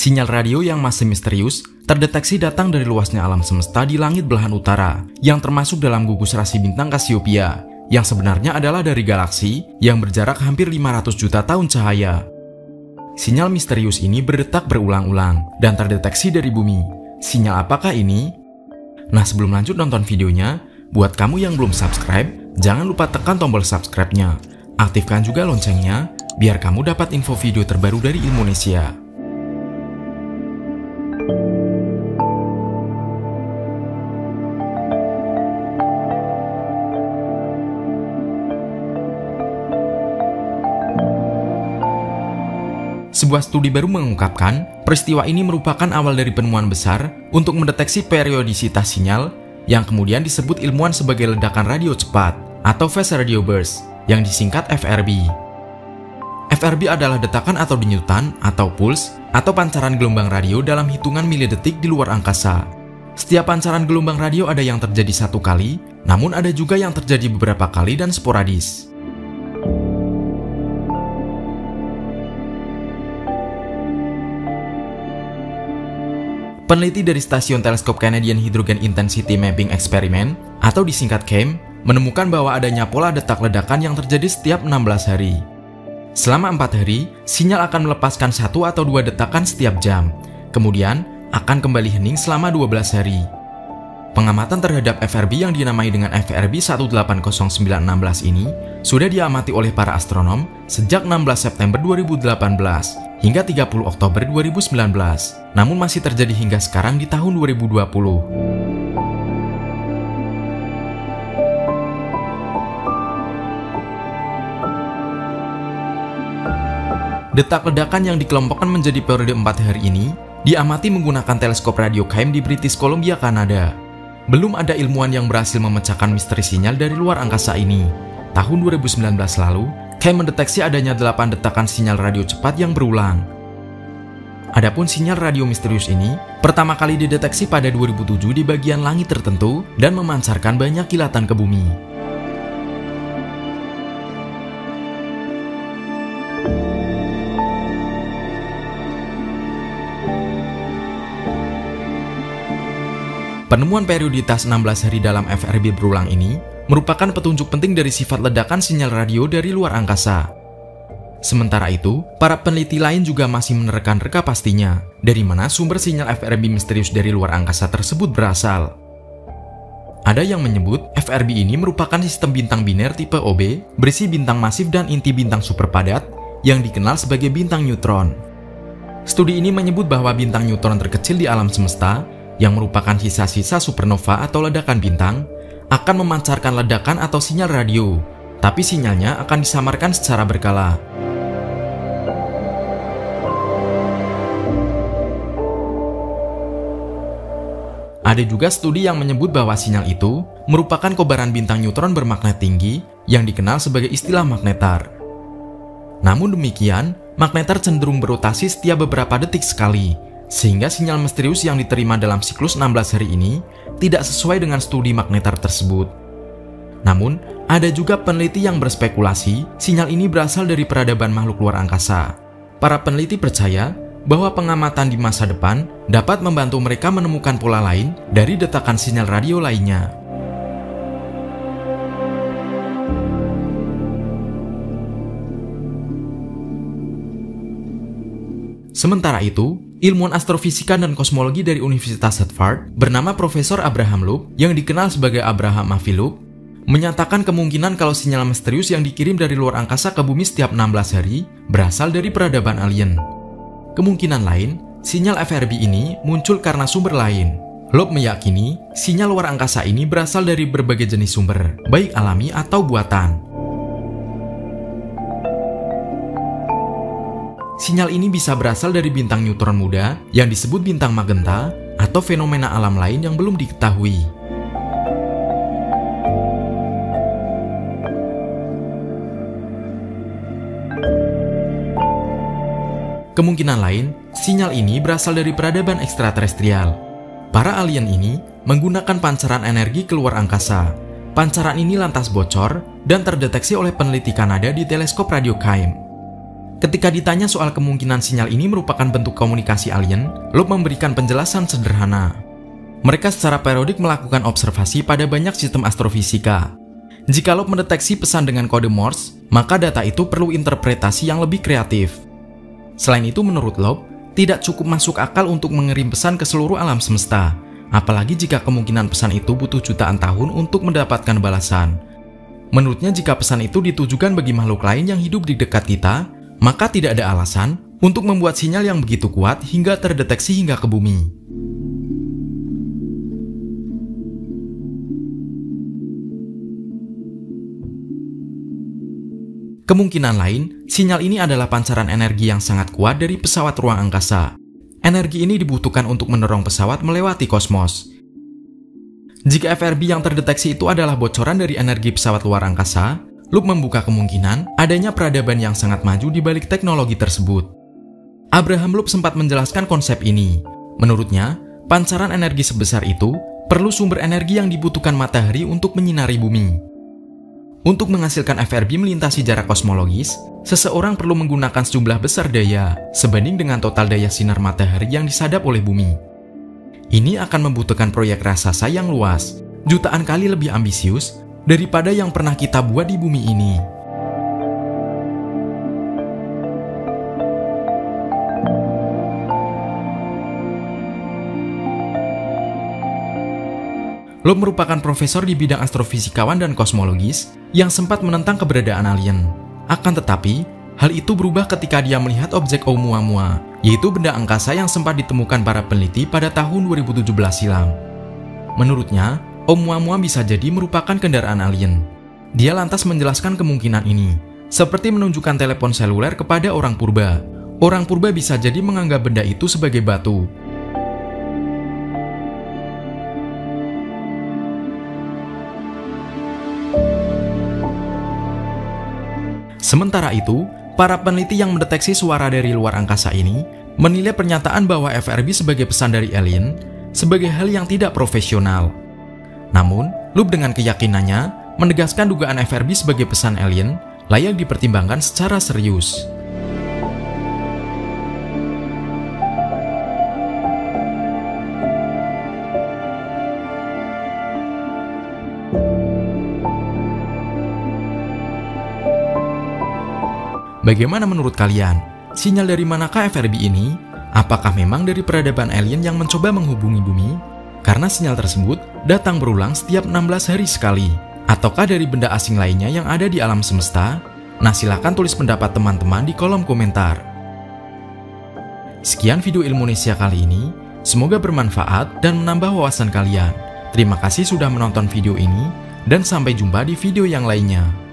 Sinyal radio yang masih misterius terdeteksi datang dari luasnya alam semesta di langit belahan utara, yang termasuk dalam gugus rasi bintang Cassiopeia, yang sebenarnya adalah dari galaksi yang berjarak hampir 500 juta tahun cahaya. Sinyal misterius ini berdetak berulang-ulang dan terdeteksi dari bumi. Sinyal apakah ini? Nah, sebelum lanjut nonton videonya, buat kamu yang belum subscribe, jangan lupa tekan tombol subscribe-nya. Aktifkan juga loncengnya, biar kamu dapat info video terbaru dari Ilmunesia. Sebuah studi baru mengungkapkan, peristiwa ini merupakan awal dari penemuan besar untuk mendeteksi periodisitas sinyal yang kemudian disebut ilmuwan sebagai ledakan radio cepat atau Fast Radio Burst yang disingkat FRB. FRB adalah detakan atau denyutan atau puls atau pancaran gelombang radio dalam hitungan milidetik di luar angkasa. Setiap pancaran gelombang radio ada yang terjadi satu kali, namun ada juga yang terjadi beberapa kali dan sporadis. Peneliti dari Stasiun Teleskop Canadian Hydrogen Intensity Mapping Experiment atau disingkat CHAME menemukan bahwa adanya pola detak ledakan yang terjadi setiap 16 hari. Selama 4 hari, sinyal akan melepaskan 1 atau 2 detakan setiap jam, kemudian akan kembali hening selama 12 hari. Pengamatan terhadap FRB yang dinamai dengan FRB 180916 ini sudah diamati oleh para astronom sejak 16 September 2018 hingga 30 Oktober 2019, namun masih terjadi hingga sekarang di tahun 2020. Detak ledakan yang dikelompokkan menjadi periode 4 hari ini diamati menggunakan teleskop radio CHAME di British Columbia, Kanada. Belum ada ilmuwan yang berhasil memecahkan misteri sinyal dari luar angkasa ini. Tahun 2019 lalu, CHAME mendeteksi adanya 8 detakan sinyal radio cepat yang berulang. Adapun sinyal radio misterius ini pertama kali dideteksi pada 2007 di bagian langit tertentu dan memancarkan banyak kilatan ke bumi. Penemuan perioditas 16 hari dalam FRB berulang ini merupakan petunjuk penting dari sifat ledakan sinyal radio dari luar angkasa. Sementara itu, para peneliti lain juga masih menerka-nerka pastinya dari mana sumber sinyal FRB misterius dari luar angkasa tersebut berasal. Ada yang menyebut FRB ini merupakan sistem bintang biner tipe OB berisi bintang masif dan inti bintang super padat yang dikenal sebagai bintang neutron. Studi ini menyebut bahwa bintang neutron terkecil di alam semesta yang merupakan sisa-sisa supernova atau ledakan bintang, akan memancarkan ledakan atau sinyal radio, tapi sinyalnya akan disamarkan secara berkala. Ada juga studi yang menyebut bahwa sinyal itu merupakan kobaran bintang neutron bermagnet tinggi yang dikenal sebagai istilah magnetar. Namun demikian, magnetar cenderung berotasi setiap beberapa detik sekali, sehingga sinyal misterius yang diterima dalam siklus 16 hari ini tidak sesuai dengan studi magnetar tersebut. Namun, ada juga peneliti yang berspekulasi sinyal ini berasal dari peradaban makhluk luar angkasa. Para peneliti percaya bahwa pengamatan di masa depan dapat membantu mereka menemukan pola lain dari detakan sinyal radio lainnya. Sementara itu, ilmuwan astrofisika dan kosmologi dari Universitas Harvard bernama Profesor Abraham Loeb yang dikenal sebagai Abraham Avi Loeb menyatakan kemungkinan kalau sinyal misterius yang dikirim dari luar angkasa ke bumi setiap 16 hari berasal dari peradaban alien. Kemungkinan lain, sinyal FRB ini muncul karena sumber lain. Loeb meyakini sinyal luar angkasa ini berasal dari berbagai jenis sumber, baik alami atau buatan. Sinyal ini bisa berasal dari bintang neutron muda yang disebut bintang magenta atau fenomena alam lain yang belum diketahui. Kemungkinan lain, sinyal ini berasal dari peradaban ekstraterestrial. Para alien ini menggunakan pancaran energi keluar angkasa. Pancaran ini lantas bocor dan terdeteksi oleh peneliti Kanada di teleskop radio CHAME. Ketika ditanya soal kemungkinan sinyal ini merupakan bentuk komunikasi alien, Loeb memberikan penjelasan sederhana. Mereka secara periodik melakukan observasi pada banyak sistem astrofisika. Jika Loeb mendeteksi pesan dengan kode Morse, maka data itu perlu interpretasi yang lebih kreatif. Selain itu, menurut Loeb, tidak cukup masuk akal untuk mengirim pesan ke seluruh alam semesta, apalagi jika kemungkinan pesan itu butuh jutaan tahun untuk mendapatkan balasan. Menurutnya, jika pesan itu ditujukan bagi makhluk lain yang hidup di dekat kita, maka tidak ada alasan untuk membuat sinyal yang begitu kuat hingga terdeteksi hingga ke bumi. Kemungkinan lain, sinyal ini adalah pancaran energi yang sangat kuat dari pesawat ruang angkasa. Energi ini dibutuhkan untuk mendorong pesawat melewati kosmos. Jika FRB yang terdeteksi itu adalah bocoran dari energi pesawat luar angkasa, Loeb membuka kemungkinan adanya peradaban yang sangat maju di balik teknologi tersebut. Abraham Loeb sempat menjelaskan konsep ini. Menurutnya, pancaran energi sebesar itu perlu sumber energi yang dibutuhkan matahari untuk menyinari bumi. Untuk menghasilkan FRB melintasi jarak kosmologis, seseorang perlu menggunakan sejumlah besar daya sebanding dengan total daya sinar matahari yang disadap oleh bumi. Ini akan membutuhkan proyek raksasa yang luas, jutaan kali lebih ambisius daripada yang pernah kita buat di bumi ini. Loeb merupakan profesor di bidang astrofisikawan dan kosmologis yang sempat menentang keberadaan alien. Akan tetapi, hal itu berubah ketika dia melihat objek Oumuamua, yaitu benda angkasa yang sempat ditemukan para peneliti pada tahun 2017 silam. Menurutnya, Oumuamua bisa jadi merupakan kendaraan alien. Dia lantas menjelaskan kemungkinan ini, seperti menunjukkan telepon seluler kepada orang purba. Orang purba bisa jadi menganggap benda itu sebagai batu. Sementara itu, para peneliti yang mendeteksi suara dari luar angkasa ini menilai pernyataan bahwa FRB sebagai pesan dari alien sebagai hal yang tidak profesional. Namun, Loeb dengan keyakinannya menegaskan dugaan FRB sebagai pesan alien layak dipertimbangkan secara serius. Bagaimana menurut kalian? Sinyal dari manakah FRB ini? Apakah memang dari peradaban alien yang mencoba menghubungi bumi? Karena sinyal tersebut datang berulang setiap 16 hari sekali. Ataukah dari benda asing lainnya yang ada di alam semesta? Nah, silakan tulis pendapat teman-teman di kolom komentar. Sekian video Ilmunesia kali ini. Semoga bermanfaat dan menambah wawasan kalian. Terima kasih sudah menonton video ini, dan sampai jumpa di video yang lainnya.